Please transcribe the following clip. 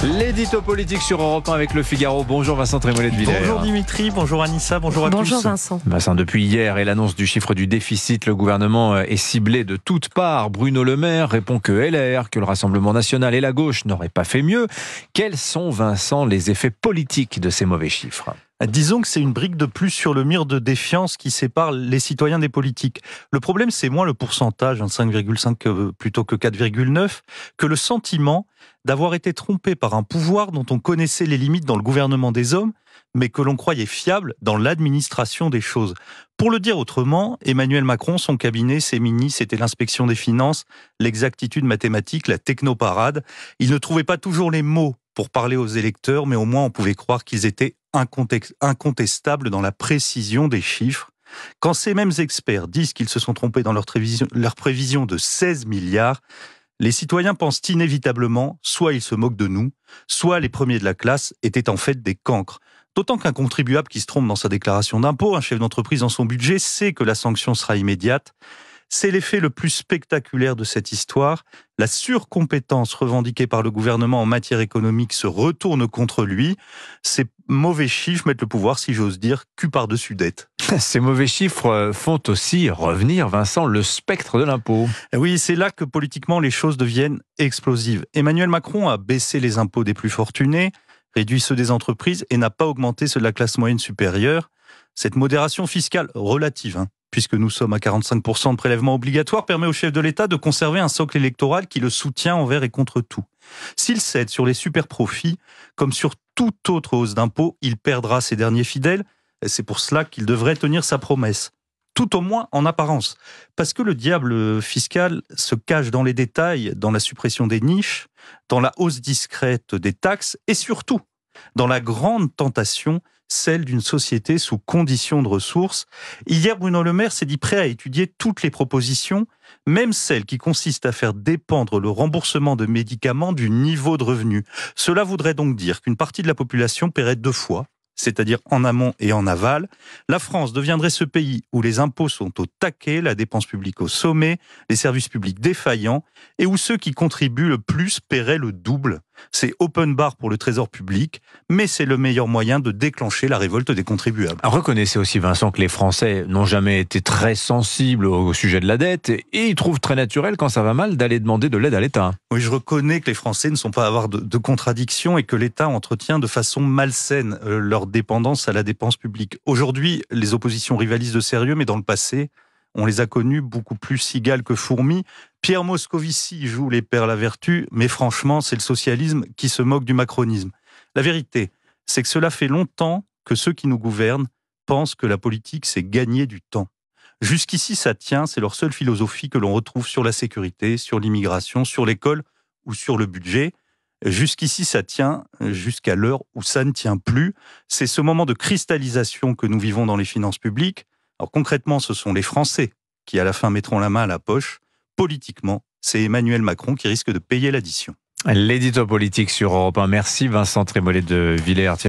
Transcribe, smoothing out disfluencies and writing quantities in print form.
L'édito politique sur Europe 1 avec Le Figaro. Bonjour Vincent Trémollet de Villers. Bonjour Dimitri, bonjour Anissa, bonjour à tous. Bonjour Vincent. Vincent, depuis hier et l'annonce du chiffre du déficit, le gouvernement est ciblé de toutes parts. Bruno Le Maire répond que LR, que le Rassemblement National et la gauche n'auraient pas fait mieux. Quels sont, Vincent, les effets politiques de ces mauvais chiffres ? Disons que c'est une brique de plus sur le mur de défiance qui sépare les citoyens des politiques. Le problème, c'est moins le pourcentage, 5,5 plutôt que 4,9, que le sentiment d'avoir été trompé par un pouvoir dont on connaissait les limites dans le gouvernement des hommes, mais que l'on croyait fiable dans l'administration des choses. Pour le dire autrement, Emmanuel Macron, son cabinet, ses ministres, c'était l'inspection des finances, l'exactitude mathématique, la technoparade. Il ne trouvait pas toujours les mots pour parler aux électeurs, mais au moins on pouvait croire qu'ils étaient incontestables dans la précision des chiffres. Quand ces mêmes experts disent qu'ils se sont trompés dans leur prévision de 16 milliards, les citoyens pensent inévitablement, soit ils se moquent de nous, soit les premiers de la classe étaient en fait des cancres. D'autant qu'un contribuable qui se trompe dans sa déclaration d'impôt, un chef d'entreprise dans son budget, sait que la sanction sera immédiate. C'est l'effet le plus spectaculaire de cette histoire. La surcompétence revendiquée par le gouvernement en matière économique se retourne contre lui. Ces mauvais chiffres mettent le pouvoir, si j'ose dire, cul par-dessus dette. Ces mauvais chiffres font aussi revenir, Vincent, le spectre de l'impôt. Oui, c'est là que politiquement les choses deviennent explosives. Emmanuel Macron a baissé les impôts des plus fortunés, réduit ceux des entreprises et n'a pas augmenté ceux de la classe moyenne supérieure. Cette modération fiscale relative, puisque nous sommes à 45% de prélèvements obligatoires, permet au chef de l'État de conserver un socle électoral qui le soutient envers et contre tout. S'il cède sur les super-profits, comme sur toute autre hausse d'impôts, il perdra ses derniers fidèles. Et c'est pour cela qu'il devrait tenir sa promesse. Tout au moins en apparence. Parce que le diable fiscal se cache dans les détails, dans la suppression des niches, dans la hausse discrète des taxes et surtout dans la grande tentation, celle d'une société sous conditions de ressources. Hier, Bruno Le Maire s'est dit prêt à étudier toutes les propositions, même celles qui consistent à faire dépendre le remboursement de médicaments du niveau de revenu. Cela voudrait donc dire qu'une partie de la population paierait 2 fois, c'est-à-dire en amont et en aval. La France deviendrait ce pays où les impôts sont au taquet, la dépense publique au sommet, les services publics défaillants, et où ceux qui contribuent le plus paieraient le double. C'est open bar pour le trésor public, mais c'est le meilleur moyen de déclencher la révolte des contribuables. Reconnaissez aussi, Vincent, que les Français n'ont jamais été très sensibles au sujet de la dette et ils trouvent très naturel, quand ça va mal, d'aller demander de l'aide à l'État. Oui, je reconnais que les Français ne sont pas à avoir de contradictions et que l'État entretient de façon malsaine leur dépendance à la dépense publique. Aujourd'hui, les oppositions rivalisent de sérieux, mais dans le passé, on les a connus beaucoup plus cigales que fourmis. Pierre Moscovici joue les pères la vertu, mais franchement, c'est le socialisme qui se moque du macronisme. La vérité, c'est que cela fait longtemps que ceux qui nous gouvernent pensent que la politique, c'est gagner du temps. Jusqu'ici, ça tient, c'est leur seule philosophie que l'on retrouve sur la sécurité, sur l'immigration, sur l'école ou sur le budget. Jusqu'ici, ça tient, jusqu'à l'heure où ça ne tient plus. C'est ce moment de cristallisation que nous vivons dans les finances publiques. Alors concrètement, ce sont les Français qui, à la fin, mettront la main à la poche. Politiquement, c'est Emmanuel Macron qui risque de payer l'addition. L'édito politique sur Europe 1. Merci Vincent Trémollet de Villers.